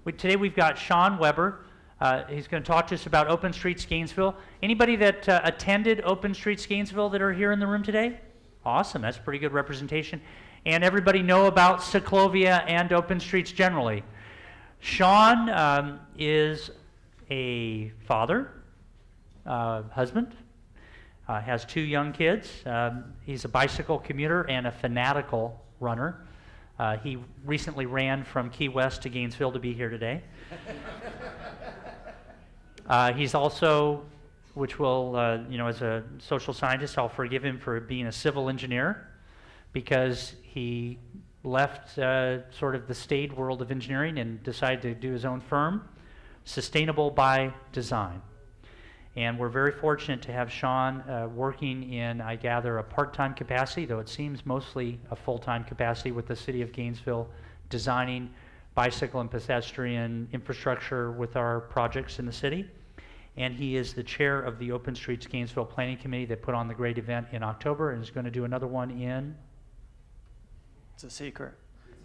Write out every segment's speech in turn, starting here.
Today we've got Shawn Weber. He's going to talk to us about Open Streets Gainesville. Anybody that attended Open Streets Gainesville that are here in the room today? Awesome, that's pretty good representation. And everybody know about Ciclovia and Open Streets generally. Shawn is a father, husband, has 2 young kids. He's a bicycle commuter and a fanatical runner. He recently ran from Key West to Gainesville to be here today. He's also, which will, as a social scientist, I'll forgive him for being a civil engineer because he left sort of the staid world of engineering and decided to do his own firm, Sustainable by Design. And we're very fortunate to have Shawn working in, I gather, a part-time capacity, though it seems mostly a full-time capacity with the city of Gainesville, designing bicycle and pedestrian infrastructure with our projects in the city. And he is the chair of the Open Streets Gainesville Planning Committee that put on the great event in October and is going to do another one in... It's a secret.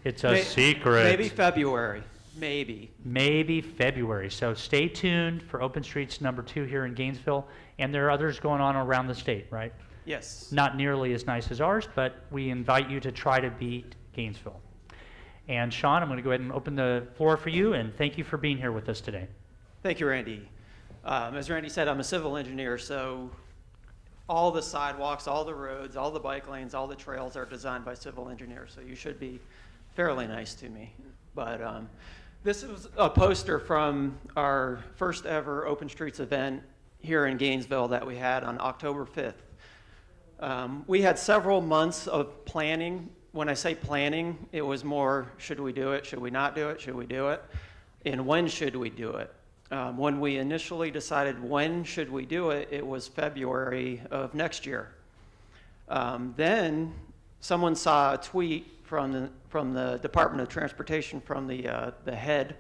It's a secret. Maybe February. Maybe February. So stay tuned for Open Streets #2 here in Gainesville. And there are others going on around the state, right? Yes. Not nearly as nice as ours, but we invite you to try to beat Gainesville. And Shawn, I'm going to go ahead and open the floor for you, and thank you for being here with us today. Thank you, Randy. As Randy said, I'm a civil engineer, so all the sidewalks, all the roads, all the bike lanes, all the trails are designed by civil engineers, so you should be fairly nice to me. But this is a poster from our first ever Open Streets event here in Gainesville that we had on October 5th. We had several months of planning. When I say planning, it was more, should we do it, should we not do it, should we do it, and when should we do it? When we initially decided when should we do it, it was February of next year. Then someone saw a tweet from the Department of Transportation, from the head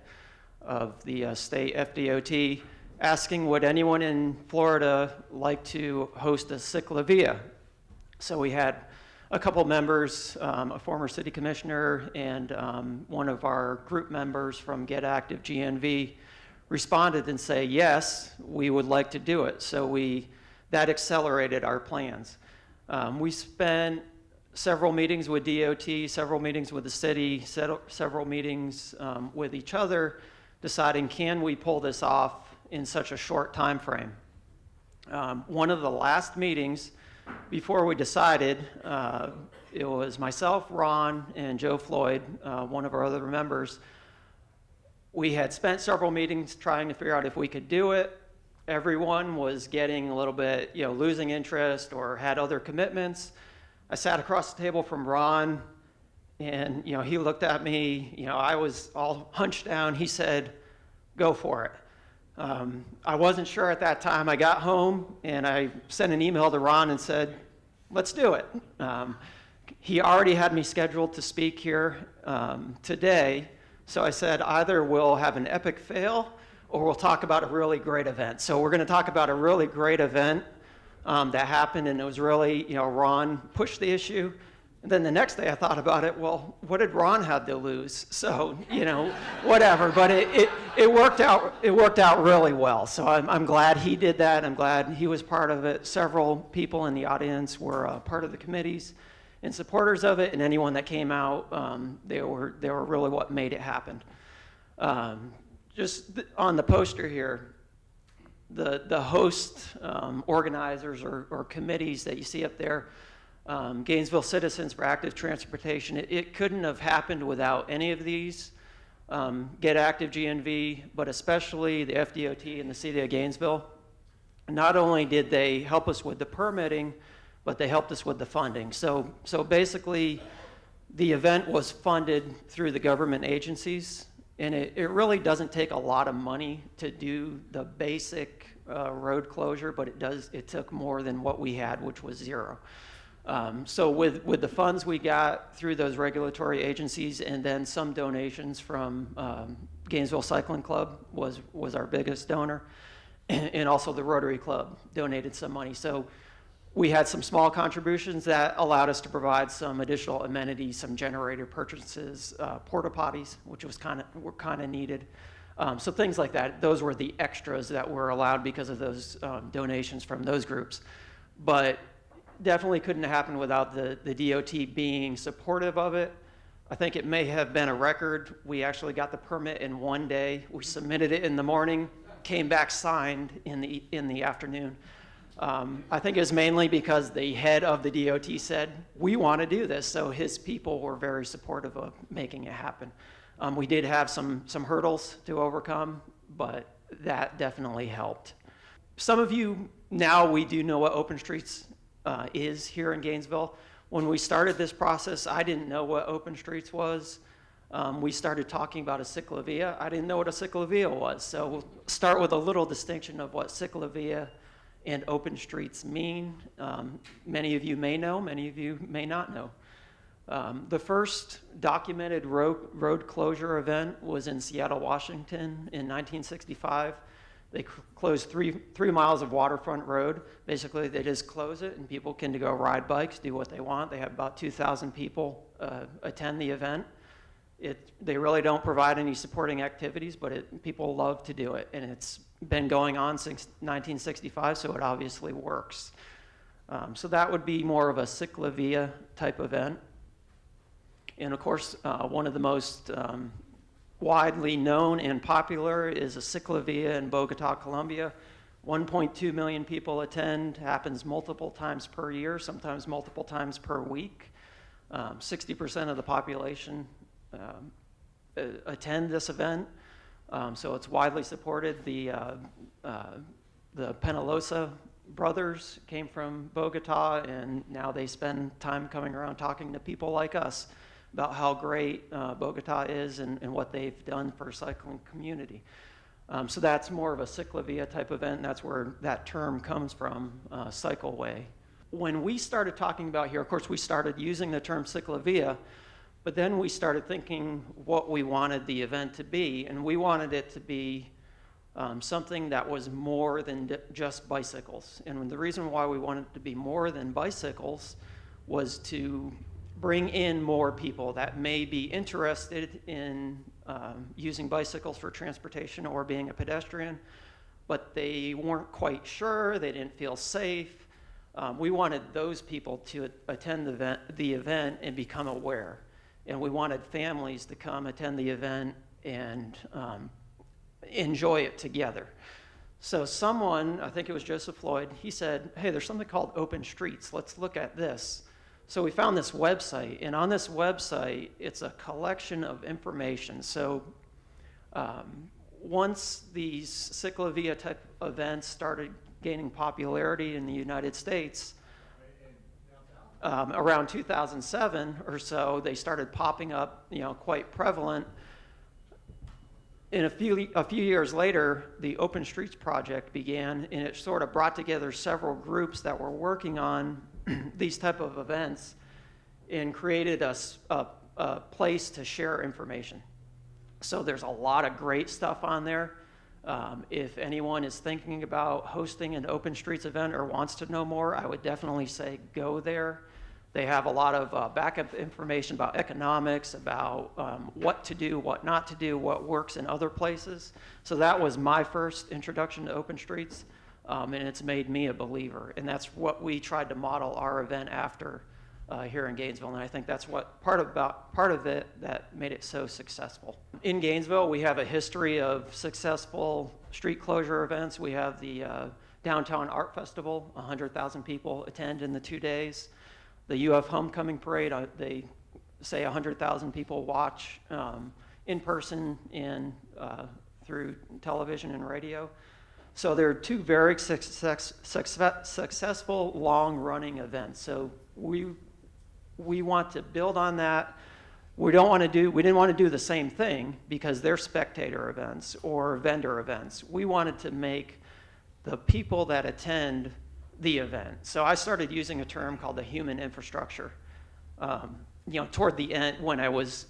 of the state FDOT, asking would anyone in Florida like to host a Ciclovia. So we had a couple members, a former city commissioner and one of our group members from Get Active GNV responded and say, yes, we would like to do it. So that accelerated our plans. We spent several meetings with DOT, several meetings with the city, several meetings with each other, deciding can we pull this off in such a short time frame. One of the last meetings before we decided, it was myself, Ron, and Joe Floyd, one of our other members. We had spent several meetings trying to figure out if we could do it. Everyone was getting a little bit, losing interest or had other commitments. I sat across the table from Ron, and he looked at me. I was all hunched down. He said, "Go for it." I wasn't sure at that time. I got home and I sent an email to Ron and said, "Let's do it." He already had me scheduled to speak here today, so I said either we'll have an epic fail or we'll talk about a really great event. So we're going to talk about a really great event that happened, and it was really, Ron pushed the issue. And then the next day I thought about it, well, what did Ron have to lose? So, whatever, but it worked out really well. So I'm glad he did that. I'm glad he was part of it. Several people in the audience were part of the committees and supporters of it, and anyone that came out, they were really what made it happen. Just on the poster here, the host organizers or committees that you see up there, Gainesville Citizens for Active Transportation, it couldn't have happened without any of these. Get Active GNV, but especially the FDOT and the city of Gainesville. Not only did they help us with the permitting, but they helped us with the funding. So basically, the event was funded through the government agencies, and it really doesn't take a lot of money to do the basic road closure, but it took more than what we had, which was zero. So with the funds we got through those regulatory agencies, and then some donations from Gainesville Cycling Club was our biggest donor, and also the Rotary Club donated some money. So we had some small contributions that allowed us to provide some additional amenities, some generator purchases, porta potties, which were kind of needed. So things like that. Those were the extras that were allowed because of those donations from those groups. But definitely couldn't happen without the DOT being supportive of it. I think it may have been a record. We actually got the permit in one day. We submitted it in the morning, came back signed in the afternoon. I think it was mainly because the head of the DOT said, we want to do this. So his people were very supportive of making it happen. We did have some hurdles to overcome, but that definitely helped. Some of you, now we do know what Open Streets is here in Gainesville. When we started this process, I didn't know what Open Streets was. We started talking about a ciclovia. I didn't know what a ciclovia was. So we'll start with a little distinction of what ciclovia and Open Streets mean. Many of you may know, many of you may not know. The first documented road closure event was in Seattle, Washington in 1965. They closed three miles of waterfront road. Basically, they just close it and people can go ride bikes, do what they want. They have about 2,000 people attend the event. They really don't provide any supporting activities, but people love to do it. And it's been going on since 1965, so it obviously works. So that would be more of a ciclovia type event. And of course, one of the most widely known and popular is a ciclovia in Bogota, Colombia. 1.2 million people attend, happens multiple times per year, sometimes multiple times per week. 60% of the population attend this event, so it's widely supported. The Penalosa brothers came from Bogota, and now they spend time coming around talking to people like us about how great Bogota is and what they've done for a cycling community. So that's more of a ciclovia type event, and that's where that term comes from, cycleway. When we started talking about here, of course, we started using the term ciclovia, but then we started thinking what we wanted the event to be, and we wanted it to be something that was more than just bicycles. And the reason why we wanted it to be more than bicycles was to bring in more people that may be interested in using bicycles for transportation or being a pedestrian, but they weren't quite sure, they didn't feel safe. We wanted those people to attend the event and become aware. And we wanted families to come attend the event and enjoy it together. So someone, I think it was Joseph Floyd, he said, hey, there's something called Open Streets. Let's look at this. So we found this website, and on this website, it's a collection of information. So once these ciclovia type events started gaining popularity in the United States, around 2007 or so, they started popping up, quite prevalent. And a few years later, the Open Streets Project began, and it sort of brought together several groups that were working on these type of events and created a place to share information. So there's a lot of great stuff on there. If anyone is thinking about hosting an Open Streets event or wants to know more, I would definitely say go there. They have a lot of backup information about economics, about what to do, what not to do, what works in other places. So that was my first introduction to Open Streets, and it's made me a believer. And that's what we tried to model our event after here in Gainesville, and I think that's what part of it that made it so successful. In Gainesville, we have a history of successful street closure events. We have the Downtown Art Festival, 100,000 people attend in the 2 days. The UF Homecoming Parade, they say 100,000 people watch in person and through television and radio. So there are two very successful long-running events. So we want to build on that. We didn't want to do the same thing because they're spectator events or vendor events. We wanted to make the people that attend the event. So I started using a term called the human infrastructure. Toward the end when I was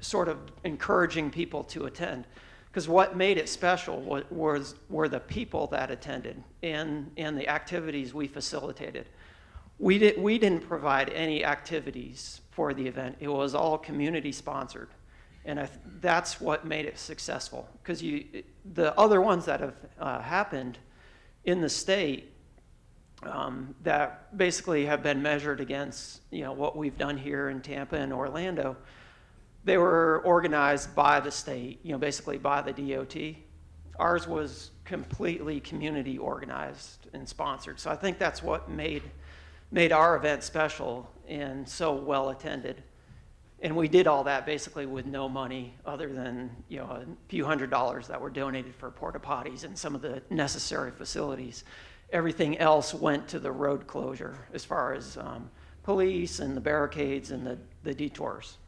sort of encouraging people to attend, Because what made it special were the people that attended and the activities we facilitated. We didn't provide any activities for the event. It was all community sponsored. And that's what made it successful. Because the other ones that have happened in the state that basically have been measured against what we've done here in Tampa and Orlando, they were organized by the state, basically by the DOT. Ours was completely community organized and sponsored. So I think that's what made our event special and so well attended. And we did all that basically with no money other than a few $100s that were donated for porta potties and some of the necessary facilities. Everything else went to the road closure as far as police and the barricades and the detours.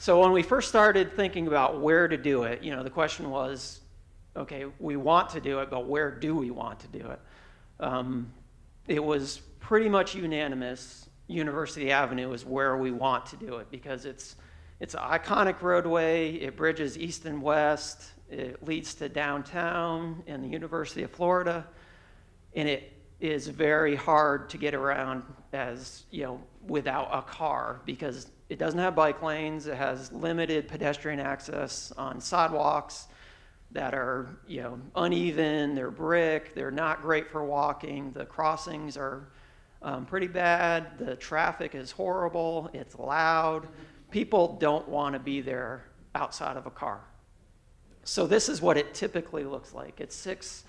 So when we first started thinking about where to do it, the question was, okay, we want to do it, but where do we want to do it? It was pretty much unanimous. University Avenue is where we want to do it because it's an iconic roadway. It bridges east and west. It leads to downtown and the University of Florida, and it is very hard to get around without a car because it doesn't have bike lanes. It has limited pedestrian access on sidewalks that are, uneven. They're brick. They're not great for walking. The crossings are pretty bad. The traffic is horrible. It's loud. People don't want to be there outside of a car. So this is what it typically looks like. It's six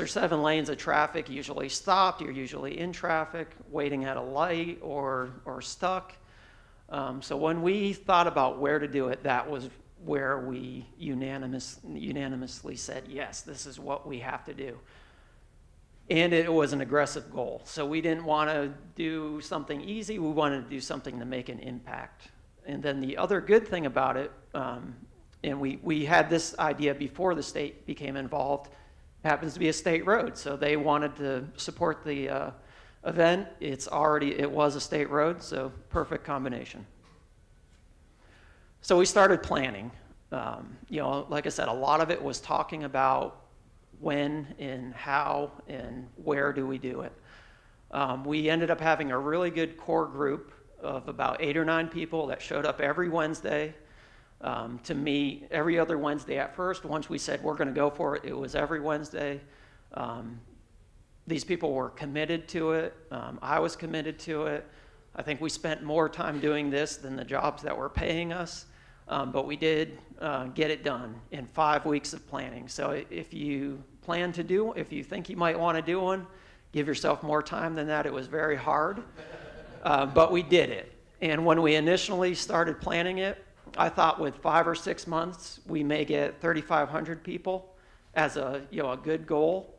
or seven lanes of traffic, usually stopped. You're usually in traffic, waiting at a light or stuck. So when we thought about where to do it, that was where we unanimously said, yes, this is what we have to do. And it was an aggressive goal. So we didn't want to do something easy. We wanted to do something to make an impact. And then the other good thing about it, and we had this idea before the state became involved, happens to be a state road. So they wanted to support the event. It was a state road, so perfect combination. So we started planning. Like I said, a lot of it was talking about when and how and where do we do it. We ended up having a really good core group of about 8 or 9 people that showed up every Wednesday to meet every other Wednesday at first. Once we said we're going to go for it, it was every Wednesday. These people were committed to it. I was committed to it. I think we spent more time doing this than the jobs that were paying us, but we did get it done in 5 weeks of planning. So if you think you might want to do one, give yourself more time than that. It was very hard, but we did it. And when we initially started planning it, I thought with 5 or 6 months, we may get 3,500 people as a good goal.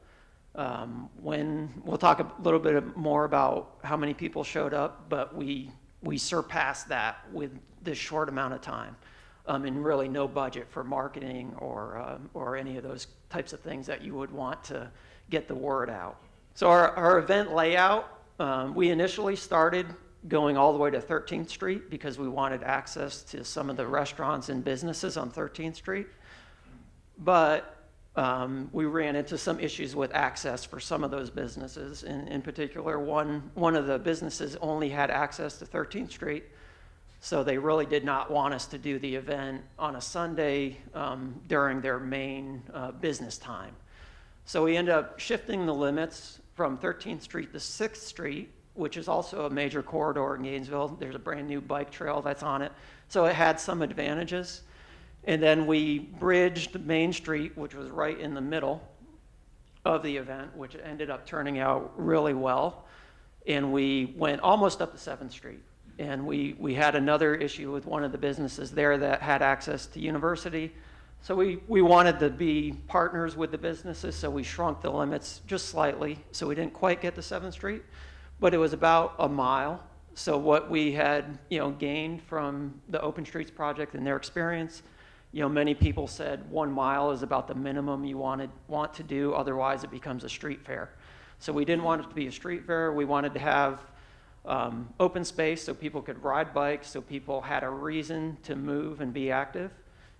When we'll talk a little bit more about how many people showed up, but we surpassed that with this short amount of time, and really no budget for marketing or any of those types of things that you would want to get the word out. So our event layout, we initially started going all the way to 13th Street because we wanted access to some of the restaurants and businesses on 13th Street. But we ran into some issues with access for some of those businesses. In particular, one of the businesses only had access to 13th Street, so they really did not want us to do the event on a Sunday during their main business time. So we ended up shifting the limits from 13th Street to 6th Street, which is also a major corridor in Gainesville. There's a brand new bike trail that's on it. So it had some advantages. And then we bridged Main Street, which was right in the middle of the event, which ended up turning out really well. And we went almost up to 7th Street. And we had another issue with one of the businesses there that had access to University. So we wanted to be partners with the businesses, so we shrunk the limits just slightly. So we didn't quite get to 7th Street, but it was about a mile. So what we had gained from the Open Streets project and their experience, many people said 1 mile is about the minimum you want to do, otherwise it becomes a street fair. So we didn't want it to be a street fair. We wanted to have open space so people could ride bikes, so people had a reason to move and be active.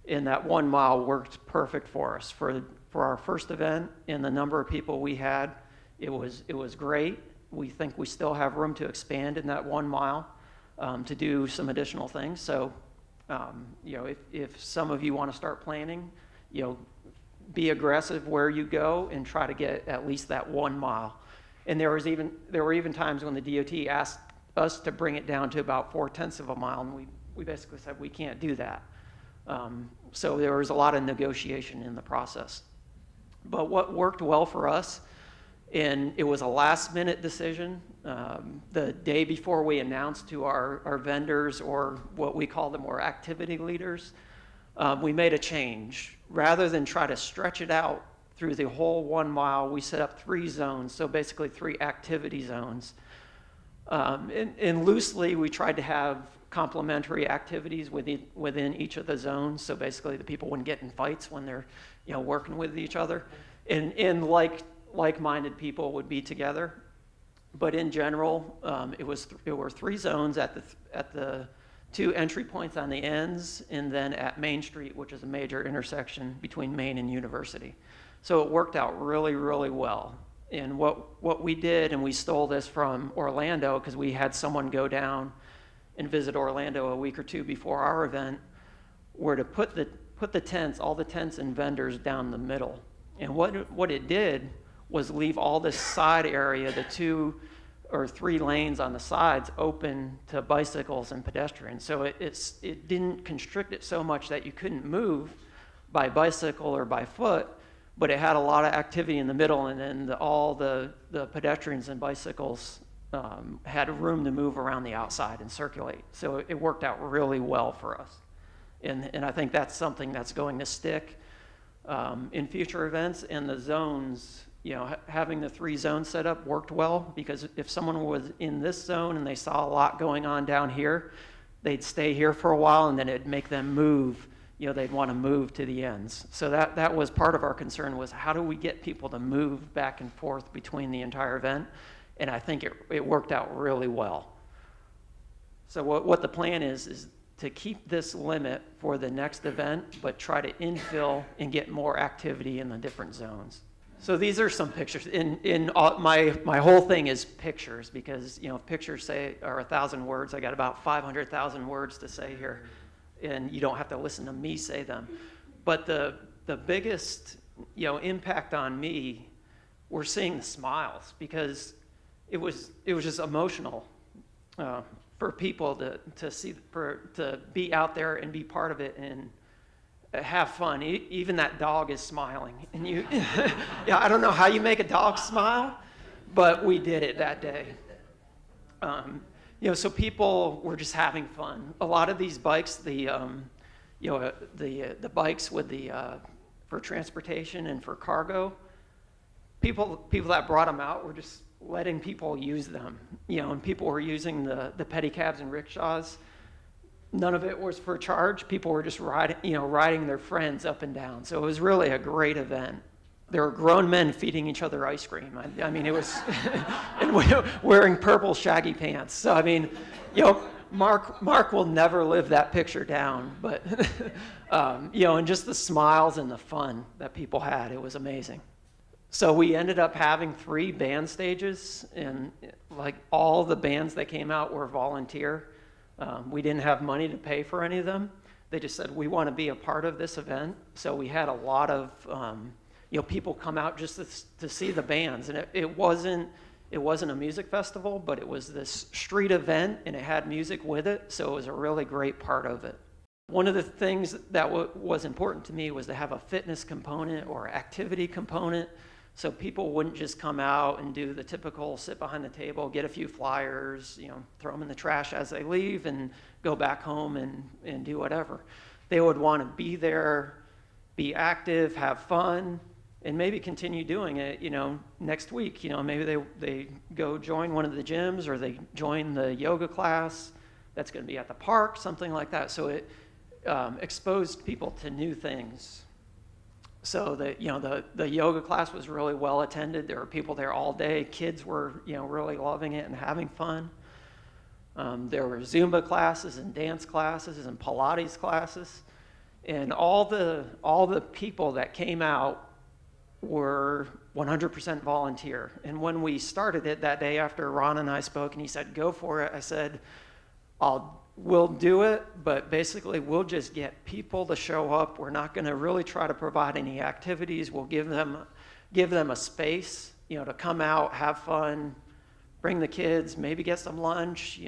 And that 1 mile worked perfect for us. For our first event and the number of people we had, it was great. We think we still have room to expand in that 1 mile to do some additional things. So, if some of you want to start planning, be aggressive where you go and try to get at least that 1 mile. And there were even times when the DOT asked us to bring it down to about 4/10 of a mile, and we basically said we can't do that. So there was a lot of negotiation in the process. But what worked well for us, and it was a last-minute decision, the day before we announced to our vendors, or what we call them, or activity leaders, we made a change. Rather than try to stretch it out through the whole 1 mile, we set up 3 zones, so basically 3 activity zones. And loosely, we tried to have complementary activities within each of the zones, so basically the people wouldn't get in fights when they're working with each other, and like-minded people would be together. But in general, it were 3 zones at the 2 entry points on the ends, and then at Main Street, which is a major intersection between Main and University. So it worked out really, really well. And what we did, and we stole this from Orlando because we had someone go down and visit Orlando a week or 2 before our event, were to put the tents, all the tents and vendors down the middle. And what it did was leave all this side area, the 2 or 3 lanes on the sides, open to bicycles and pedestrians. So it didn't constrict it so much that you couldn't move by bicycle or by foot, but it had a lot of activity in the middle, and then all the pedestrians and bicycles had room to move around the outside and circulate. So it worked out really well for us. And I think that's something that's going to stick in future events. And the zones, having the 3 zones set up worked well, because if someone was in this zone and they saw a lot going on down here, they'd stay here for a while, and then it'd make them move. They'd want to move to the ends. So that was part of our concern, was how do we get people to move back and forth between the entire event? And I think it worked out really well. So what the plan is to keep this limit for the next event, but try to infill and get more activity in the different zones. So these are some pictures. My whole thing is pictures, because if pictures are 1,000 words, I got about 500,000 words to say here, and you don't have to listen to me say them. But the biggest impact on me, we're seeing the smiles, because it was just emotional for people to be out there and be part of it and have fun. Even that dog is smiling, and I don't know how you make a dog smile, but we did it that day. So people were just having fun. A lot of these bikes, the bikes with for transportation and for cargo, people that brought them out were just letting people use them, and people were using the pedicabs and rickshaws. None of it was for charge. People were just riding their friends up and down. So it was really a great event. There were grown men feeding each other ice cream. I mean, it was, and wearing purple shaggy pants. So I mean, Mark will never live that picture down. But and just the smiles and the fun that people had, it was amazing. So we ended up having 3 band stages, and all the bands that came out were volunteer. We didn't have money to pay for any of them. They just said, we want to be a part of this event. So we had a lot of people come out just to see the bands, and it wasn't a music festival, but it was this street event, and it had music with it. So it was a really great part of it. One of the things that was important to me was to have a fitness component or activity component. So people wouldn't just come out and do the typical sit behind the table, get a few flyers, throw them in the trash as they leave, and go back home and do whatever. They would want to be there, be active, have fun, and maybe continue doing it, next week. Maybe they go join one of the gyms, or they join the yoga class that's going to be at the park, something like that. So it exposed people to new things. So the yoga class was really well attended. There were people there all day. Kids were really loving it and having fun. There were Zumba classes and dance classes and Pilates classes, And all the people that came out were 100% volunteer. And when we started it that day after Ron and I spoke, and he said, go for it, I said, we'll do it, but basically we'll just get people to show up. We're not going to really try to provide any activities. We'll give them a space, to come out, have fun, bring the kids, maybe get some lunch,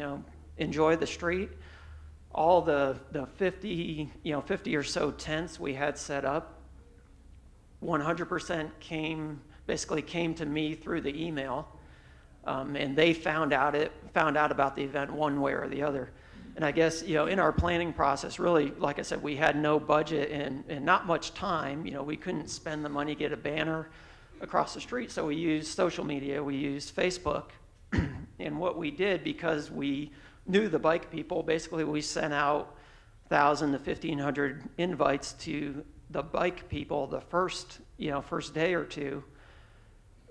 enjoy the street. All the 50 or so tents we had set up, 100% came to me through the email, and they found out about the event one way or the other. And I guess, in our planning process, really, like I said, we had no budget and not much time. We couldn't spend the money, get a banner across the street. So we used social media, we used Facebook. And what we did, because we knew the bike people, basically we sent out 1,000 to 1,500 invites to the bike people the first day or two.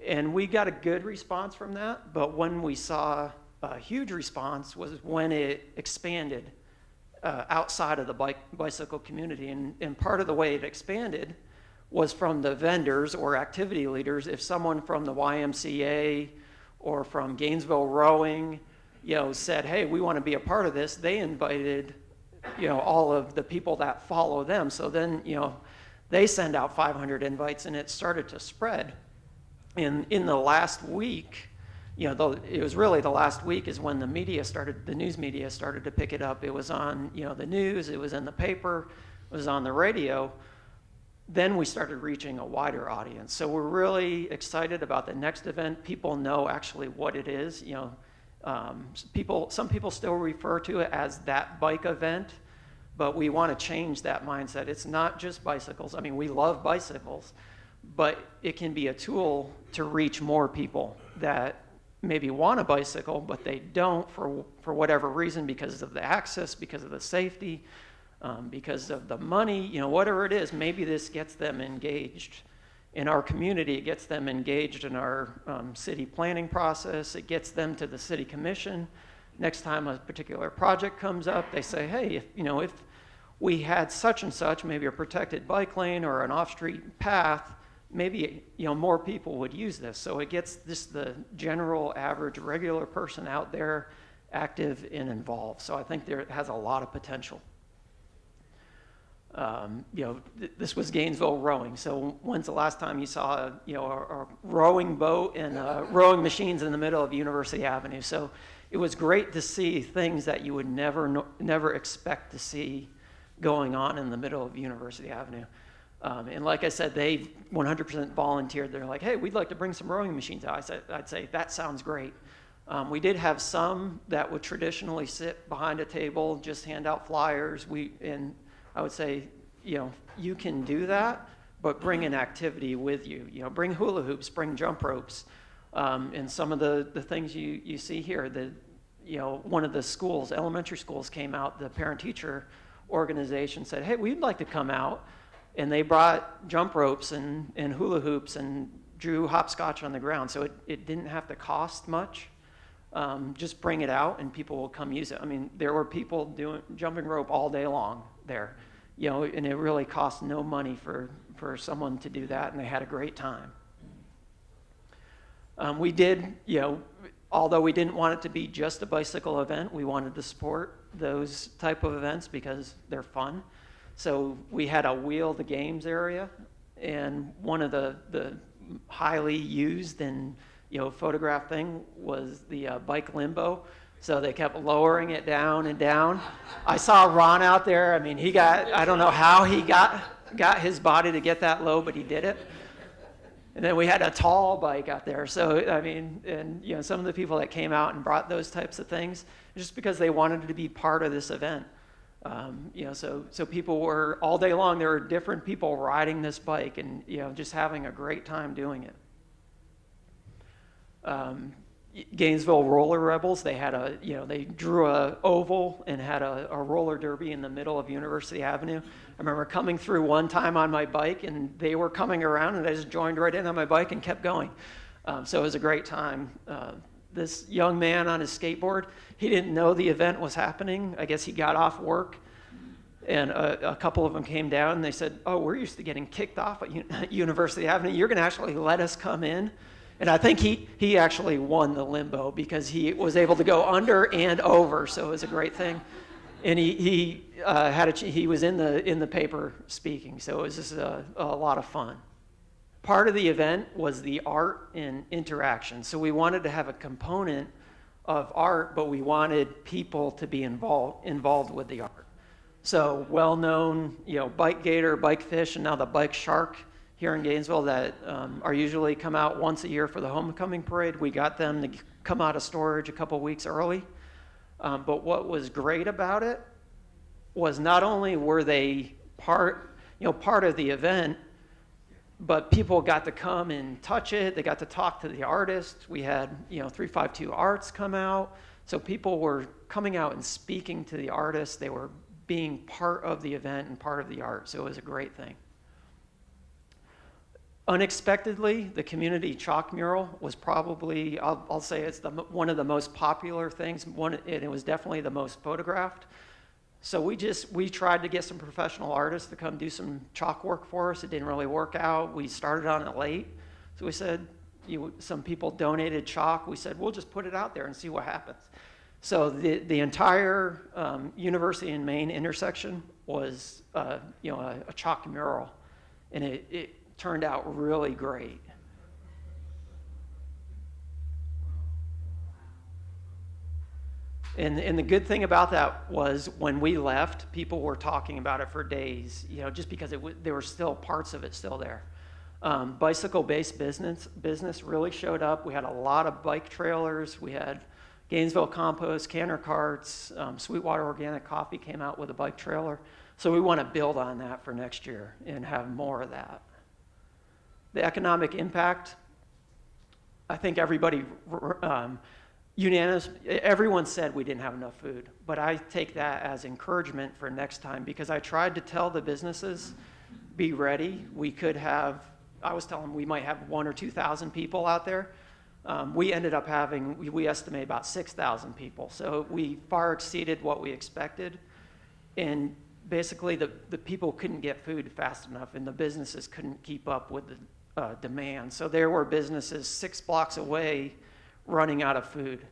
And we got a good response from that. But when we saw a huge response was when it expanded outside of the bicycle community. And part of the way it expanded was from the vendors or activity leaders. If someone from the YMCA or from Gainesville Rowing, said, hey, we want to be a part of this, they invited, all of the people that follow them. So then, they send out 500 invites, and it started to spread. In the last week, it was really the last week is when the news media started to pick it up. It was on, the news, it was in the paper, it was on the radio. Then we started reaching a wider audience. So we're really excited about the next event. People know actually what it is. Some people still refer to it as that bike event, but we want to change that mindset. It's not just bicycles. I mean, we love bicycles, but it can be a tool to reach more people that maybe want a bicycle, but they don't for whatever reason, because of the access, because of the safety, because of the money, whatever it is. Maybe this gets them engaged in our community. It gets them engaged in our city planning process. It gets them to the city commission. Next time a particular project comes up, they say, hey, if we had such and such, maybe a protected bike lane or an off-street path, maybe more people would use this. So it gets the general, average, regular person out there active and involved. So I think it has a lot of potential. This was Gainesville Rowing. So when's the last time you saw a rowing boat and rowing machines in the middle of University Avenue? So it was great to see things that you would never expect to see going on in the middle of University Avenue. And like I said, they 100% volunteered. They're like, hey, we'd like to bring some rowing machines out. I'd say, that sounds great. We did have some that would traditionally sit behind a table, just hand out flyers. And I would say, you can do that, but bring an activity with you. Bring hula hoops, bring jump ropes. And some of the things you see here, one of the schools, elementary schools, came out, the parent-teacher organization said, hey, we'd like to come out. And they brought jump ropes and hula hoops and drew hopscotch on the ground. So it didn't have to cost much. Just bring it out and people will come use it. I mean, there were people doing jumping rope all day long there, and it really cost no money for someone to do that, and they had a great time. We did, although we didn't want it to be just a bicycle event, we wanted to support those type of events because they're fun. So we had a Wheel the Games area, and one of the highly used and photographed thing was the bike limbo. So they kept lowering it down and down. I saw Ron out there. I mean, I don't know how he got his body to get that low, but he did it. And then we had a tall bike out there. So, I mean, and some of the people that came out and brought those types of things, just because they wanted to be part of this event. So people were, all day long, there were different people riding this bike and, just having a great time doing it. Gainesville Roller Rebels, they had they drew a oval and had a roller derby in the middle of University Avenue. I remember coming through one time on my bike, and they were coming around, and I just joined right in on my bike and kept going. So it was a great time. This young man on his skateboard, he didn't know the event was happening. I guess he got off work, And a couple of them came down and they said, oh, we're used to getting kicked off at University Avenue. You're going to actually let us come in? And I think he actually won the limbo because he was able to go under and over, so it was a great thing. And he was in the paper speaking, so it was just a lot of fun. Part of the event was the art and interaction. So we wanted to have a component of art, but we wanted people to be involved with the art. So well-known, bike gator, bike fish, and now the bike shark here in Gainesville that are usually come out once a year for the homecoming parade. We got them to come out of storage a couple weeks early. But what was great about it was not only were they part of the event, but people got to come and touch it. They got to talk to the artists. We had 352 Arts come out. So people were coming out and speaking to the artists. They were being part of the event and part of the art. So it was a great thing. Unexpectedly, the community chalk mural was probably, I'll say it's one of the most popular things, and it was definitely the most photographed. So we tried to get some professional artists to come do some chalk work for us. It didn't really work out. We started on it late. So we said, some people donated chalk. We said, we'll just put it out there and see what happens. So the entire University and Main intersection was a chalk mural, and it turned out really great. And the good thing about that was when we left, people were talking about it for days, just because there were still parts of it still there. Bicycle-based business really showed up. We had a lot of bike trailers. We had Gainesville Compost, Canner Carts, Sweetwater Organic Coffee came out with a bike trailer. So we want to build on that for next year and have more of that. The economic impact, I think everybody, everyone said we didn't have enough food, but I take that as encouragement for next time because I tried to tell the businesses, be ready. I was telling them we might have 1,000 or 2,000 people out there. We ended up we estimate about 6,000 people. So we far exceeded what we expected. And basically the people couldn't get food fast enough and the businesses couldn't keep up with the demand. So there were businesses 6 blocks away running out of food.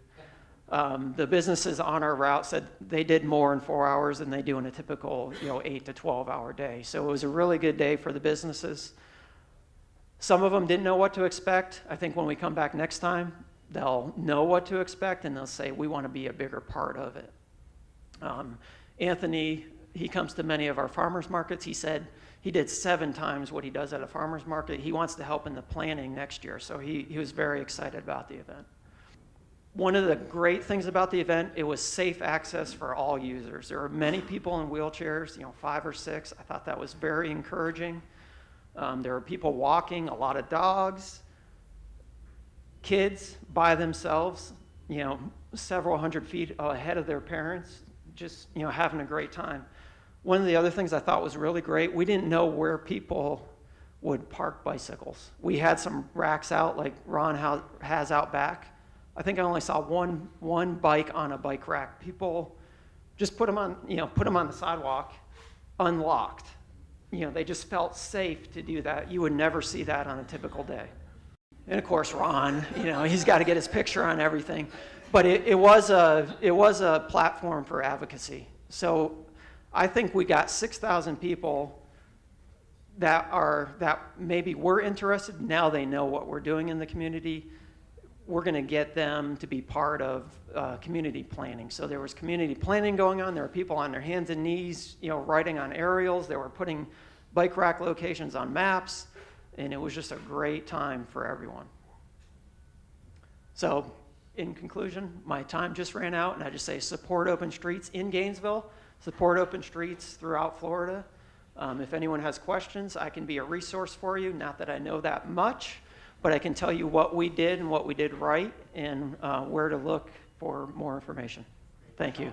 The businesses on our route said they did more in 4 hours than they do in a typical 8 to 12 hour day. So it was a really good day for the businesses. Some of them didn't know what to expect. I think when we come back next time, they'll know what to expect and they'll say, we want to be a bigger part of it. Anthony, he comes to many of our farmers markets. He said he did 7 times what he does at a farmers market. He wants to help in the planning next year. So he was very excited about the event. One of the great things about the event, it was safe access for all users. There were many people in wheelchairs, 5 or 6. I thought that was very encouraging. There were people walking, a lot of dogs, kids by themselves, several hundred feet ahead of their parents, just, having a great time. One of the other things I thought was really great, we didn't know where people would park bicycles. We had some racks out like Ron has out back. I think I only saw one bike on a bike rack. People just put them on the sidewalk, unlocked. They just felt safe to do that. You would never see that on a typical day. And of course, Ron, he's got to get his picture on everything. But it was a platform for advocacy. So I think we got 6,000 people that maybe were interested. Now they know what we're doing in the community. We're going to get them to be part of community planning. So there was community planning going on. There were people on their hands and knees, writing on aerials. They were putting bike rack locations on maps, and it was just a great time for everyone. So in conclusion, my time just ran out, and I just say support open streets in Gainesville, support open streets throughout Florida. If anyone has questions, I can be a resource for you. Not that I know that much, but I can tell you what we did and what we did right and where to look for more information. Thank you.